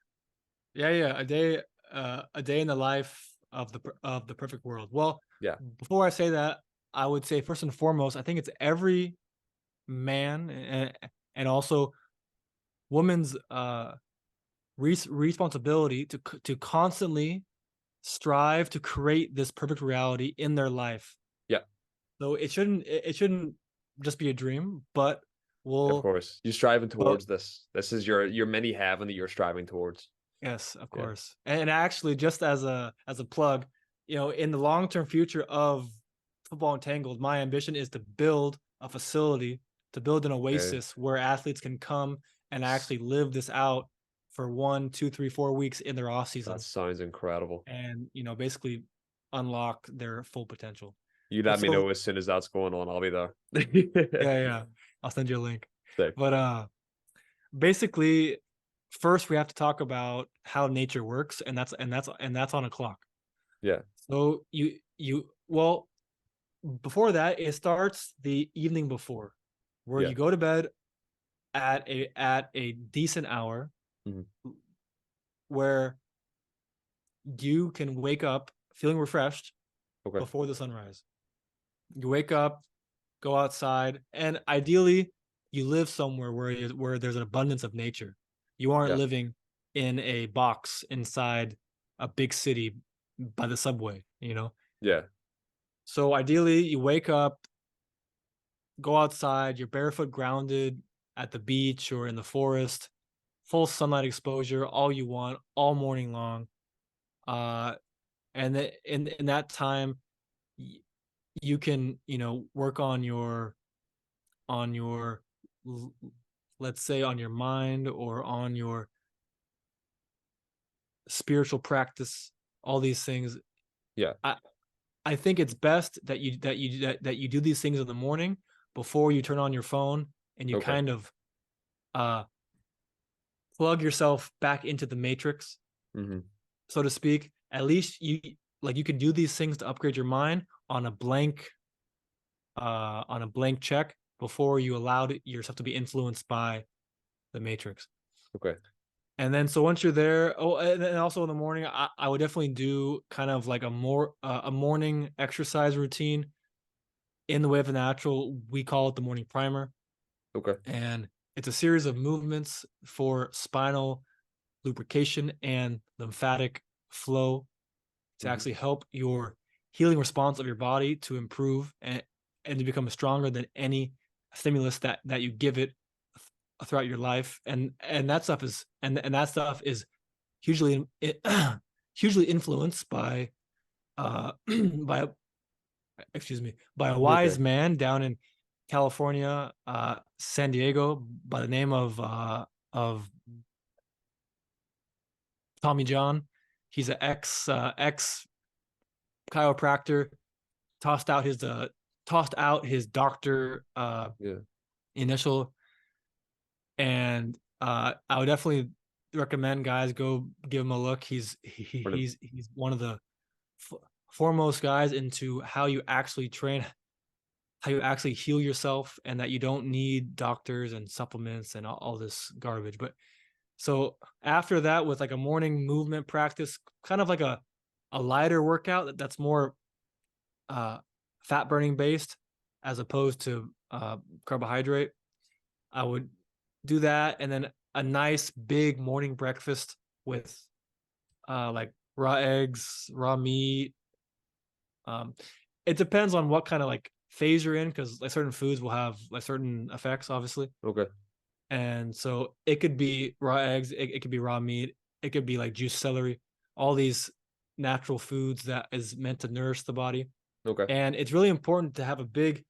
yeah, a day in the life of of the perfect world. Well, Yeah. before I say that, I would say first and foremost, I think it's every man and also woman's responsibility to constantly strive to create this perfect reality in their life. Yeah. So it shouldn't just be a dream, but Of will course. You're striving but towards this. This is your mini heaven that you're striving towards. yes, of Yeah. course. And actually, just as a plug, you know, in the long term future of football entangled, my ambition is to build a facility, to build an Okay. oasis where athletes can come and actually live this out for 1, 2, 3, 4 weeks in their off That season, sounds incredible. and you know, basically unlock their full potential. You But let me so know as soon as that's going on. I'll be there. yeah, I'll send you a link. Sick. But basically, first we have to talk about how nature works, and that's on a clock. Yeah. So you well, before that, it starts the evening before, where Yeah. you go to bed at a decent hour, Mhm. where you can wake up feeling refreshed Okay. before the sunrise. You wake up, go outside, and ideally, you live somewhere where there's an abundance of nature. You aren't Yeah. living in a box inside a big city by the subway, you know? Yeah. So ideally, you wake up, go outside, you're barefoot grounded at the beach or in the forest, full sunlight exposure, all you want, all morning long. Uh, and in that time, y- you can, you know, work on your l- let's say on your mind or on your spiritual practice, all these things. Yeah. I I think it's best that you do these things in the morning before you turn on your phone, and you Okay. kind of uh plug yourself back into the matrix, Hmm. so to speak. At least you can do these things to upgrade your mind on a blank check before you allowed yourself to be influenced by the matrix. Okay. And then so once you're there, oh, and then also in the morning, I would definitely do kind of like a morning exercise routine in the way of the natural. We call it the morning primer, Okay. and it's a series of movements for spinal lubrication and lymphatic flow to Hmm. actually help your healing response of your body to improve and to become stronger than any stimulus that you give it throughout your life. And that stuff is and that stuff is hugely hugely influenced by by excuse me, by a Okay. wise man down in California, San Diego, by the name of Tommy John. He's an ex chiropractor. Tossed out his doctor Yeah. initial, and I would definitely recommend guys go give him a look. Brilliant. He's one of the f- foremost guys into how you actually train, how you actually heal yourself, and that you don't need doctors and supplements and all this garbage. But so after that, with like a morning movement practice, kind of like a lighter workout that's more uh, fat burning based as opposed to carbohydrate, I would do that, and then a nice big morning breakfast with like raw eggs, raw meat. Um, it depends on what kind of like phase you're in, because like certain foods will have like certain effects, obviously. Okay. And so it could be raw eggs, it could be raw meat, it could be like juice celery, all these natural foods that is meant to nourish the body. Okay. And it's really important to have a big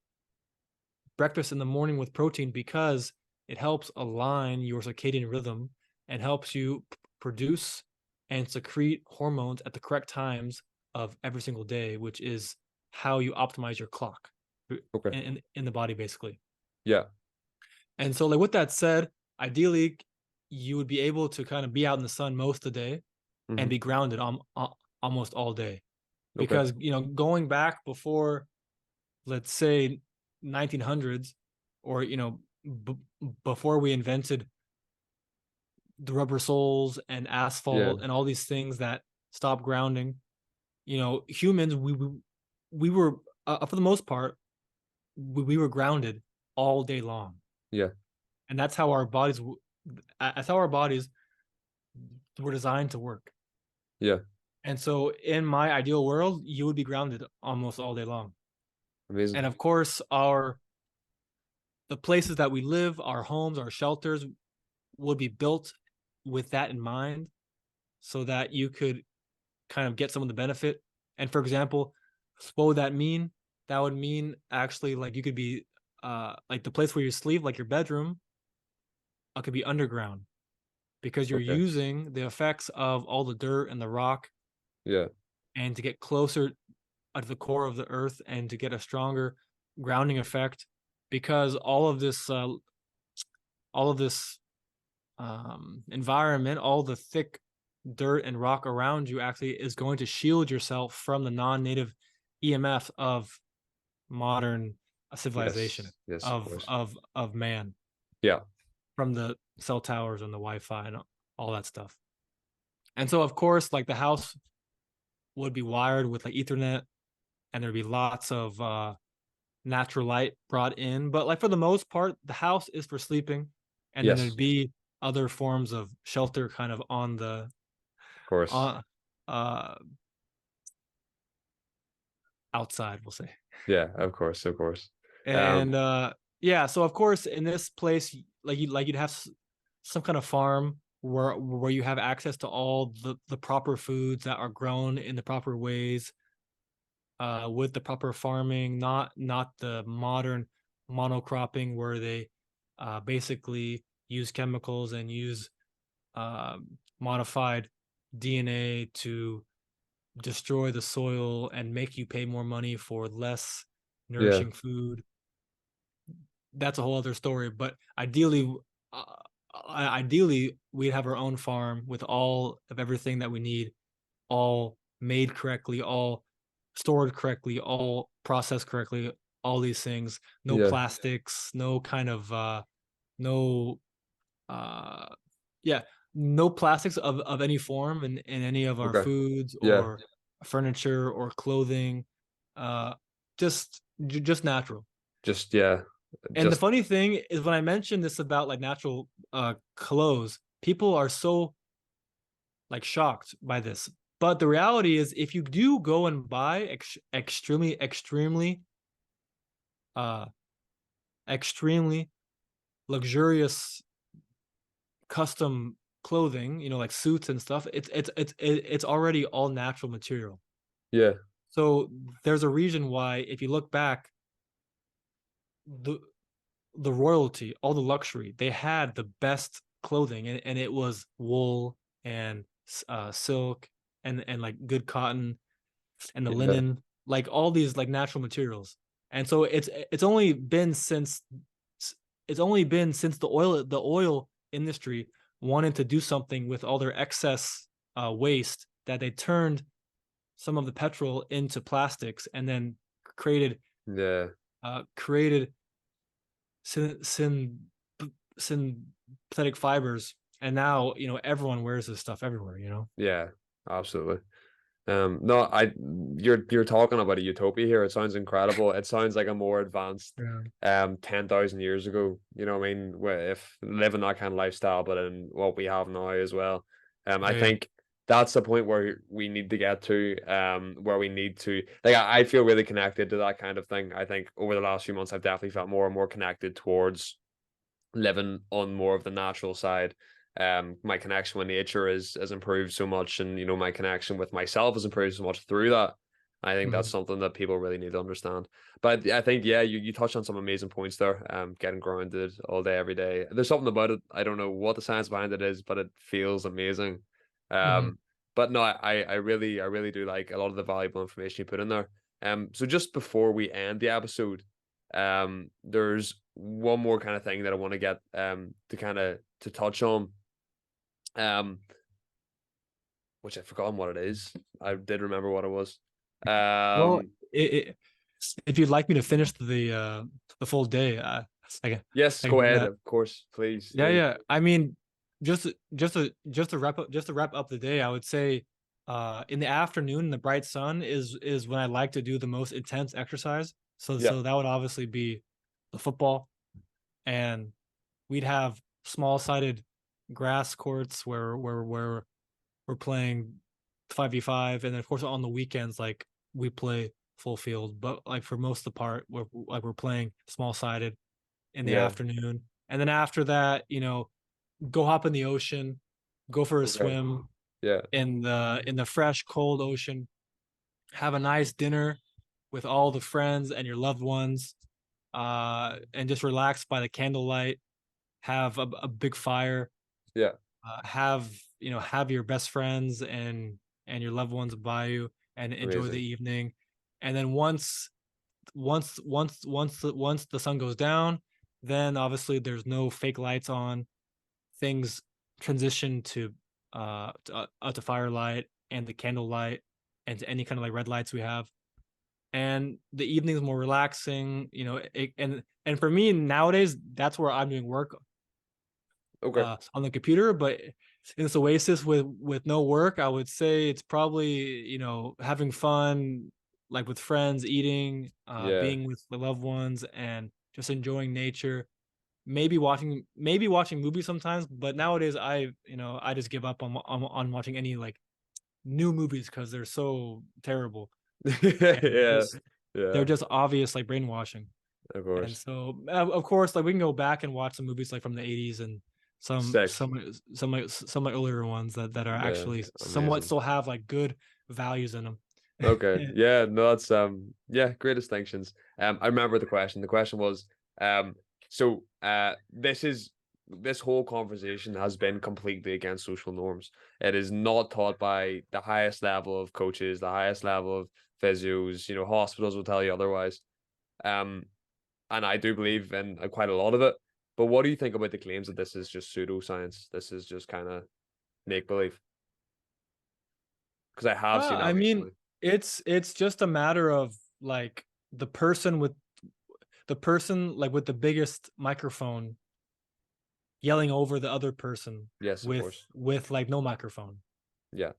breakfast in the morning with protein, because it helps align your circadian rhythm and helps you produce and secrete hormones at the correct times of every single day, which is how you optimize your clock Okay. in the body, basically. Yeah. And so, like with that said, ideally, you would be able to kind of be out in the sun most of the day and Hmm. be grounded almost all day, Okay. because going back before, let's say, 1900s, or before we invented the rubber soles and Yeah. asphalt and all these things that stop grounding, humans, we were, for the most part, we were grounded all day long. Yeah. And that's how our bodies were designed to work. Yeah. And so in my ideal world, you would be grounded almost all day long. Amazing. And of course, the places that we live, our homes, our shelters, would be built with that in mind, so that you could kind of get some of the benefit. And for example, what would that mean? That would mean actually, like, you could be like the place where you sleep, like your bedroom, could be underground, because you're Okay. using the effects of all the dirt and the rock, Yeah. and to get closer to the core of the earth and to get a stronger grounding effect, because all of this environment, all the thick dirt and rock around you, actually is going to shield yourself from the non-native EMF of modern civilization, Yes. Yes. Of of course. of man, Yeah. from the cell towers and the Wi-Fi and all that stuff. And so, of course, like the house would be wired with like Ethernet, and there'd be lots of natural light brought in. But like for the most part, the house is for sleeping, and then there'd Yes. be other forms of shelter kind of on the Of course. on uh outside, we'll say. Yeah. Of course. Of course. And yeah, so of course in this place, you'd have some kind of farm where you have access to all the proper foods that are grown in the proper ways, with the proper farming, not the modern monocropping where they basically use chemicals and use modified DNA to destroy the soil and make you pay more money for less Yeah. nourishing food. That's a whole other story. But uh, ideally, we'd have our own farm with all of everything that we need, all made correctly, all stored correctly, all processed correctly, all these things. No Yeah. plastics, no kind of no uh yeah, no plastics of any form in any of our Okay. foods Yeah. or furniture or clothing. Uh just natural. Just yeah. And the Just funny thing is, when I mentioned this about like natural clothes, people are so like shocked by this. But the reality is, if you do go and buy uh extremely luxurious custom clothing, like suits and stuff, it's already all natural material. yeah. So there's a reason why, if you look back, the the royalty, all the luxury. They had the best clothing, and it was wool and silk and like good cotton and the Yeah. linen, like all these like natural materials. And so it's only been since the oil industry wanted to do something with all their excess waste that they turned some of the petrol into plastics and then created Yeah. created syn, syn, synthetic fibers, and now everyone wears this stuff everywhere. Yeah. Absolutely. No, you're talking about a utopia here. It sounds incredible. It sounds like a more advanced, Yeah. 10,000 years ago. You know what I mean? Where if living that kind of lifestyle, but in what we have now as well. I Yeah, yeah. think that's the point where we need to get to, where we need to, like, I feel really connected to that kind of thing. I think over the last few months, I've definitely felt more and more connected towards living on more of the natural side. My connection with nature is has improved so much, and my connection with myself has improved so much through that. I think that's Mhm. something that people really need to understand. But I think, yeah, you touched on some amazing points there. Getting grounded all day, every day. There's something about it. I don't know what the science behind it is, but it feels amazing. Mhm. But no, I really do like a lot of the valuable information you put in there. So just before we end the episode, there's one more kind of thing that I want to get to kind of to touch on, um, which I've forgotten what it is. I did remember what it was. Well, Um, if you'd like me to finish the full day, yes, I can go do ahead. that. Of course, please Yeah, do. yeah. I mean, just to wrap up the day, I would say, in the afternoon, the bright sun is when I like to do the most intense exercise. So Yeah, so that would obviously be the football, and we'd have small-sided grass courts where we're playing 5v5, and then of course on the weekends, like, we play full field, but like for most of the part we're playing small-sided in the yeah. afternoon. And then after that, go hop in the ocean, go for a Okay. swim Yeah, in the fresh cold ocean, have a nice dinner with all the friends and your loved ones, and just relax by the candlelight, have a big fire, yeah. have your best friends and your loved ones by you, and enjoy the Amazing. evening. And then once the sun goes down, then obviously there's no fake lights on. Things transition to firelight and the candlelight and to any kind of like red lights we have. And the evening is more relaxing, and for me nowadays, that's where I'm doing work, Okay. on the computer. But in this oasis with no work, I would say it's probably, having fun, like with friends, eating, Yeah. being with the loved ones, and just enjoying nature. Maybe watching movies sometimes, but nowadays I just give up on watching any like new movies because they're so terrible, and Yeah. they're Yeah. just obvious like brainwashing. Of And course. so, of course, like we can go back and watch some movies like from the 80s and some Sick. some some earlier ones that are Yeah. actually somewhat Amazing. still have like good values in them. Okay. Yeah, no, that's yeah, great distinctions. I remember the question. The question was, so this whole conversation has been completely against social norms. It is not taught by the highest level of coaches, the highest level of physios, hospitals will tell you otherwise. Um, and I do believe in quite a lot of it. But what do you think about the claims that this is just pseudoscience? This is just kind of make believe? Because I have seen I that mean, recently. it's just a matter of like the person like with the biggest microphone yelling over the other person Yes, of with course. with like no microphone. Yeah.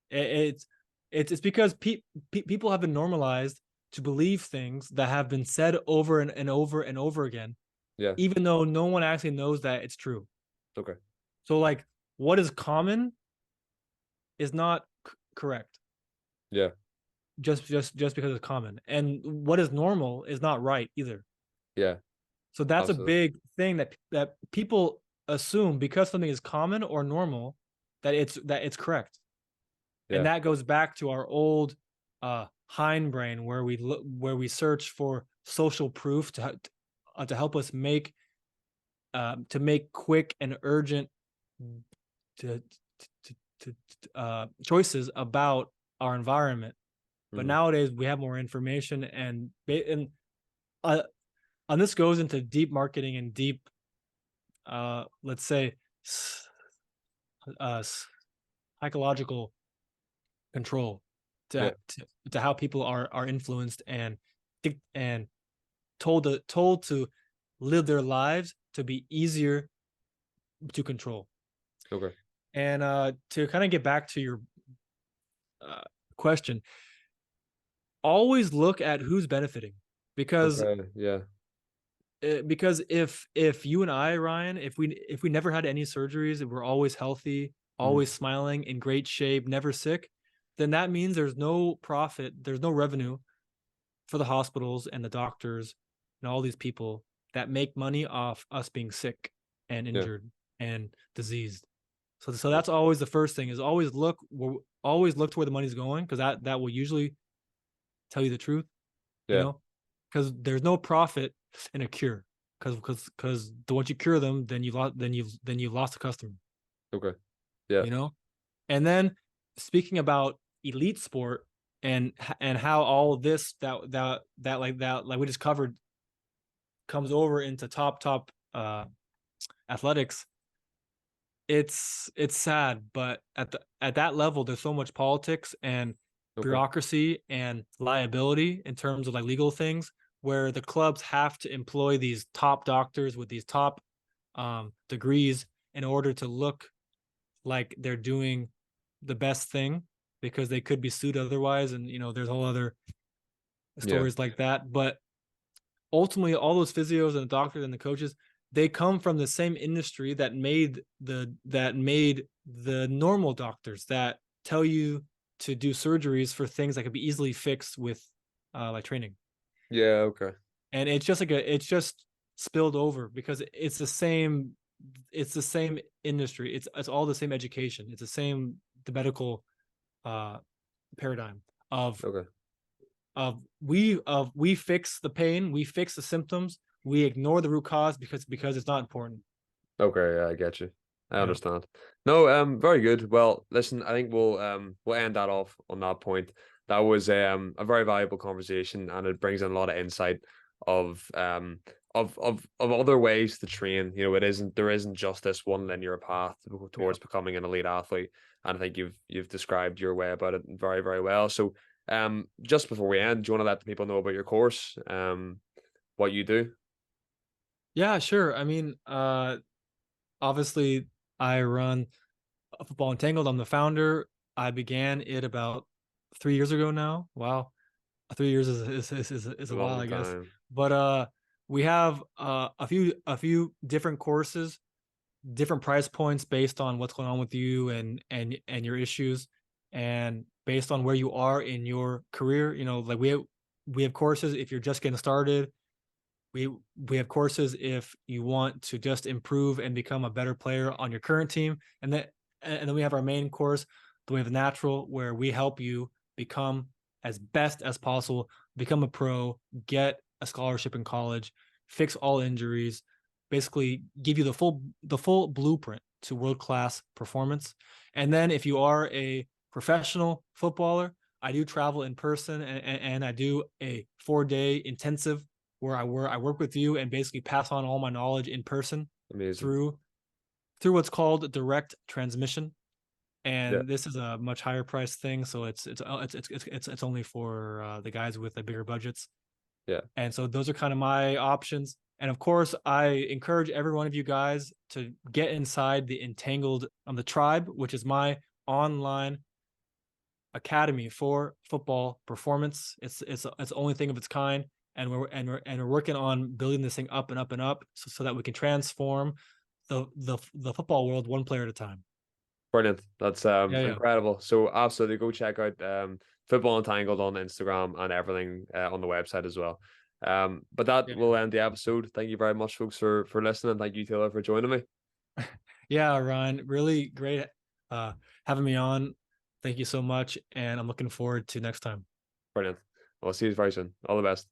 It, it's because people have been normalized to believe things that have been said over and over and over again, Yeah. even though no one actually knows that it's true. Okay. So like what is common is not correct, Yeah. just because it's common, and what is normal is not right either. Yeah. So that's a Absolutely. big thing that people assume because something is common or normal that it's correct. And Yeah. that goes back to our old hindbrain where we search for social proof to help us make to make quick and urgent to, choices about our environment. But Mhm. nowadays we have more information, uh, and this goes into deep marketing and deep, let's say, uh, psychological control Yeah. to how people are influenced and and told to live their lives to be easier to control. Okay. And to kind of get back to your uh, question, always look at who's benefiting, because Okay. Yeah. if you and I, Ryan, if we never had any surgeries, if we're always healthy, Mhm. always smiling, in great shape, never sick, then that means there's no profit, there's no revenue for the hospitals and the doctors and all these people that make money off us being sick and Yeah. injured and diseased. So that's always the first thing, is always look to where the money's going, because that will usually tell you the truth, you Yeah. know, because there's no profit in a cure, because once you cure them, then you've lost a customer, Okay. Yeah. you know. And then, speaking about elite sport, and how all this that we just covered comes over into top athletics. It's sad, but at that level, there's so much politics and Okay. bureaucracy and liability in terms of like legal things, where the clubs have to employ these top doctors with these top degrees in order to look like they're doing the best thing, because they could be sued otherwise. And there's whole other Yeah. stories like that. But ultimately, all those physios and the doctors and the coaches, they come from the same industry that made the normal doctors that tell you to do surgeries for things that could be easily fixed with like training. Yeah. Okay. And it's just spilled over, because it's the same industry, it's all the same education, it's the medical uh paradigm of Okay. we fix the pain, we fix the symptoms, we ignore the root cause because it's not important. Okay. Yeah, I get you. I Yeah. understand. No, very good. Well, listen, I think we'll end that off on that point. That was a very valuable conversation, and it brings in a lot of insight of of other ways to train. There isn't just this one linear path Yeah. towards becoming an elite athlete. And I think you've described your way about it very, very well. So just before we end, do you want to let the people know about your course? What you do? Yeah, sure. I mean, obviously, I run a Football Entangled. I'm the founder. I began it about 3 years ago now. Wow, 3 years is A a while, long I guess. time. But we have a few different courses, different price points based on what's going on with you and your issues, and based on where you are in your career. Like we have courses if you're just getting started. We have courses if you want to just improve and become a better player on your current team. And then we have our main course, the way of the natural, where we help you become as best as possible, become a pro, get a scholarship in college, fix all injuries, basically give you the full blueprint to world class performance. And then if you are a professional footballer, I do travel in person, and I do a 4-day intensive where I work with you and basically pass on all my knowledge in person Amazing. through through what's called direct transmission. Yeah. And this is a much higher price thing, so it's only for the guys with the bigger budgets. Yeah. And so those are kind of my options. And of course, I encourage every one of you guys to get inside the Entangled on the Tribe, which is my online academy for football performance. It's the only thing of its kind, and we're working on building this thing up and up and up, so that we can transform the football world one player at a time. Brilliant. That's Yeah, yeah, incredible. So absolutely go check out Football Entangled on Instagram and everything on the website as well. But that yeah, will end the episode. Thank you very much, folks, for listening. Thank you, Taylor, for joining me. yeah. Ryan, really great uh, having me on. Thank you so much, and I'm looking forward to next time. Brilliant. I'll see you very soon. All the best.